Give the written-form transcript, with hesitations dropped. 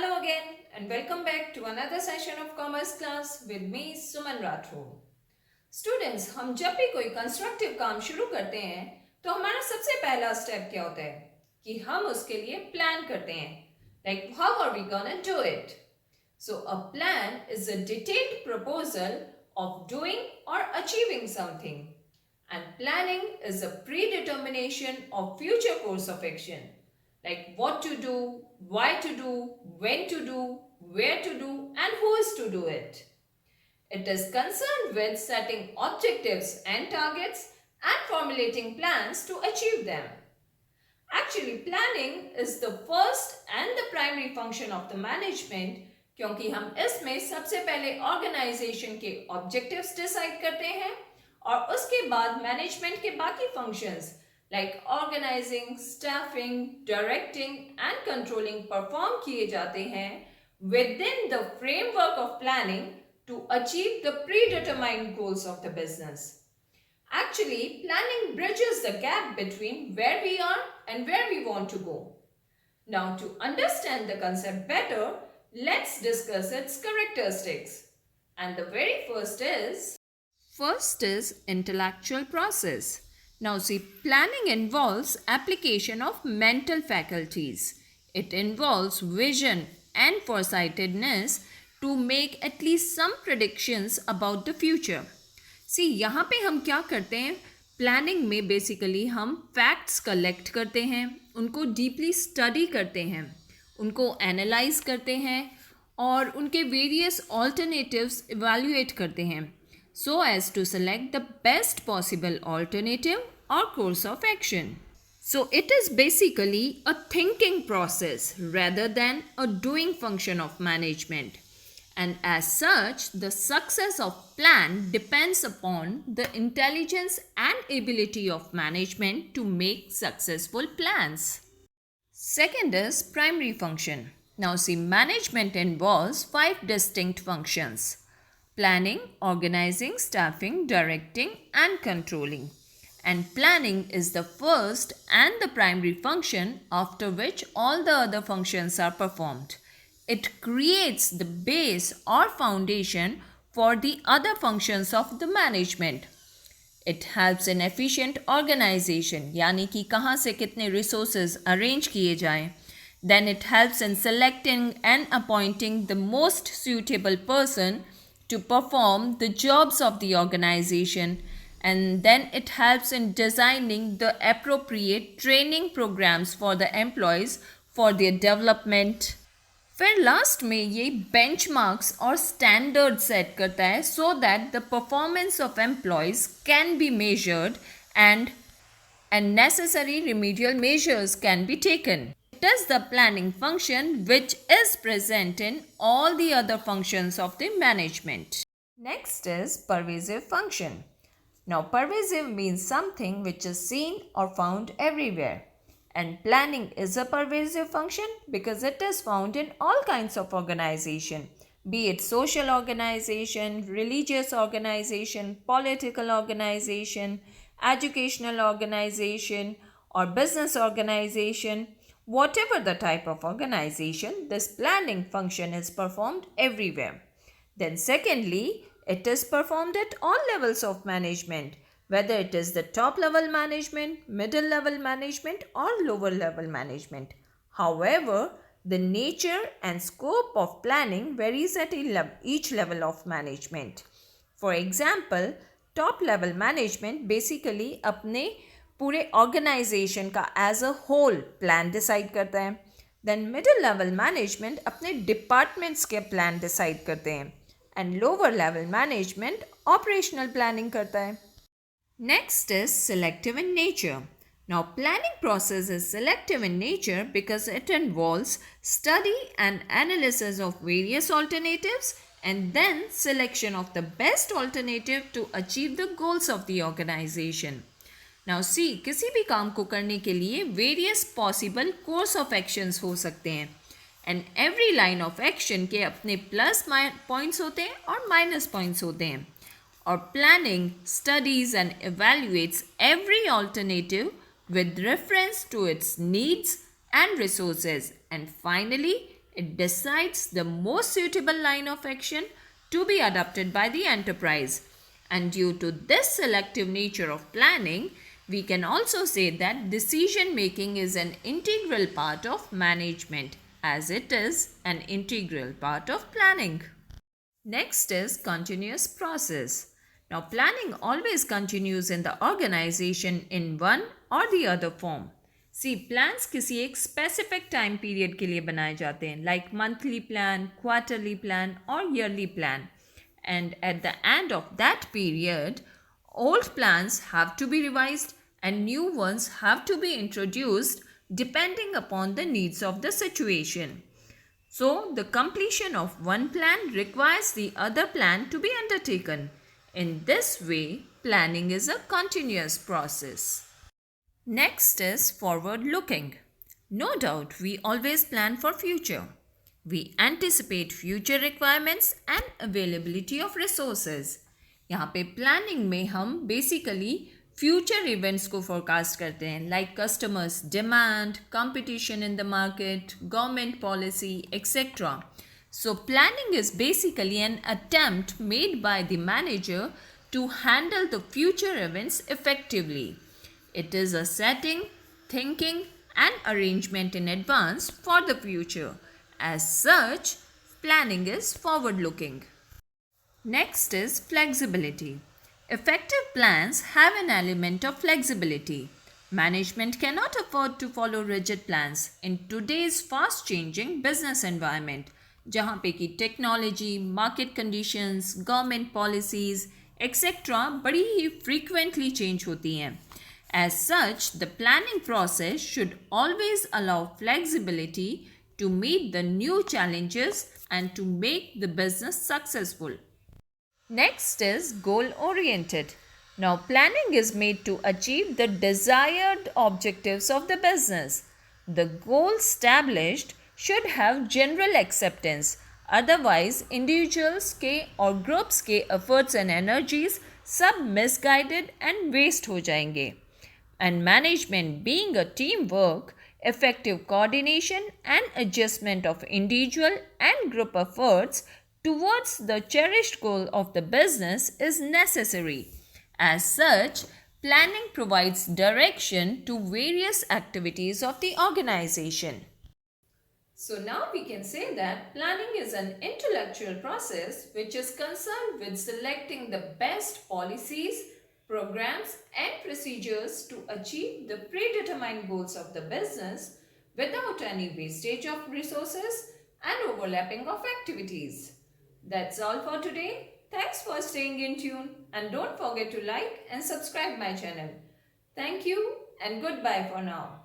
Hello again and welcome back to another session of commerce class with me Suman Rathore. Students, हम जब भी कोई constructive काम शुरू करते हैं तो हमारा सबसे पहला स्टेप क्या होता है कि हम उसके लिए प्लान करते हैं. Like how are we gonna do it? So a plan is a detailed proposal of doing or achieving something. And planning is a predetermination of future course of action. Like what to do, why to do, when to do, where to do, and who is to do it. It is concerned with setting objectives and targets and formulating plans to achieve them. Actually, planning is the first and the primary function of the management क्योंकि हम इसमें सबसे पहले organisation के objectives decide करते हैं और उसके बाद मैनेजमेंट के बाकी functions like organizing, staffing, directing and controlling perform किए जाते हैं within the framework of planning to achieve the predetermined goals of the business. Actually, planning bridges the gap between where we are and where we want to go. Now, to understand the concept better, let's discuss its characteristics. And the very first is intellectual process. Now see, planning involves application of mental faculties. It involves vision and foresightedness to make at least some predictions about the future. See, यहाँ पे हम क्या करते हैं? Planning में basically हम facts collect करते हैं, उनको डीपली स्टडी करते हैं, उनको एनालाइज करते हैं और उनके वेरियस ऑल्टरनेटिव्स इवैल्यूएट करते हैं so as to select the best possible alternative or course of action. So it is basically a thinking process rather than a doing function of management. And as such, the success of plan depends upon the intelligence and ability of management to make successful plans. Second is primary function. Now see, management involves 5 distinct functions: planning, organizing, staffing, directing, and controlling. And planning is the first and the primary function after which all the other functions are performed. It creates the base or foundation for the other functions of the management. It helps in efficient organization, यानी कि कहाँ से कितने resources arrange किए जाएं. Then it helps in selecting and appointing the most suitable person to perform the jobs of the organization, and then it helps in designing the appropriate training programs for the employees for their development. फिर last में ये benchmarks और standards set करता है so that the performance of employees can be measured and necessary remedial measures can be taken. It is the planning function which is present in all the other functions of the management. Next is pervasive function. Now, pervasive means something which is seen or found everywhere. And planning is a pervasive function because it is found in all kinds of organization, be it social organization, religious organization, political organization, educational organization, or business organization. Whatever the type of organization, this planning function is performed everywhere. Then secondly, it is performed at all levels of management, whether it is the top level management, middle level management, or lower level management. However, the nature and scope of planning varies at each level of management. For example, top level management basically अपने पूरे organisation का as a whole plan decide करता है. Then middle level management अपने departments के plan decide करते हैं and lower level management operational planning करता है. Next is selective in nature. Now, planning process is selective in nature because it involves study and analysis of various alternatives and then selection of the best alternative to achieve the goals of the organization. Now see, किसी भी काम को करने के लिए various possible course of actions हो सकते हैं and every line of action के अपने plus points होते हैं और minus points होते हैं. और planning studies and evaluates every alternative with reference to its needs and resources and finally It decides the most suitable line of action to be adopted by the enterprise. And due to this selective nature of planning, we can also say that decision making is an integral part of management, as it is an integral part of planning. Next is continuous process. Now, planning always continues in the organization in one or the other form. See, plans किसी एक specific time period के लिए बनाए जाते हैं, like monthly plan, quarterly plan or yearly plan. And at the end of that period, old plans have to be revised and new ones have to be introduced depending upon the needs of the situation. So, the completion of one plan requires the other plan to be undertaken. In this way, planning is a continuous process. Next is forward looking. No doubt, we always plan for future. We anticipate future requirements and availability of resources. यहाँ पे planning में हम basically future events को forecast करते हैं, like customers demand, competition in the market, government policy etcetera. So planning is basically an attempt made by the manager to handle the future events effectively. It is a setting, thinking and arrangement in advance for the future. As such, planning is forward looking. Next is flexibility. Effective plans have an element of flexibility. Management cannot afford to follow rigid plans in today's fast changing business environment, जहाँ पे कि technology, market conditions, government policies etcetera बड़ी ही frequently change होती हैं. As such, the planning process should always allow flexibility to meet the new challenges and to make the business successful. Next is goal oriented. Now, planning is made to achieve the desired objectives of the business. The goal established should have general acceptance. Otherwise, individuals के और groups के efforts and energies सब misguided and waste हो जाएंगे. And management being a teamwork, effective coordination and adjustment of individual and group efforts towards the cherished goal of the business is necessary. As such, planning provides direction to various activities of the organization. So now we can say that planning is an intellectual process which is concerned with selecting the best policies, programs and procedures to achieve the predetermined goals of the business without any wastage of resources and overlapping of activities. That's all for today. Thanks for staying in tune and don't forget to like and subscribe my channel. Thank you and goodbye for now.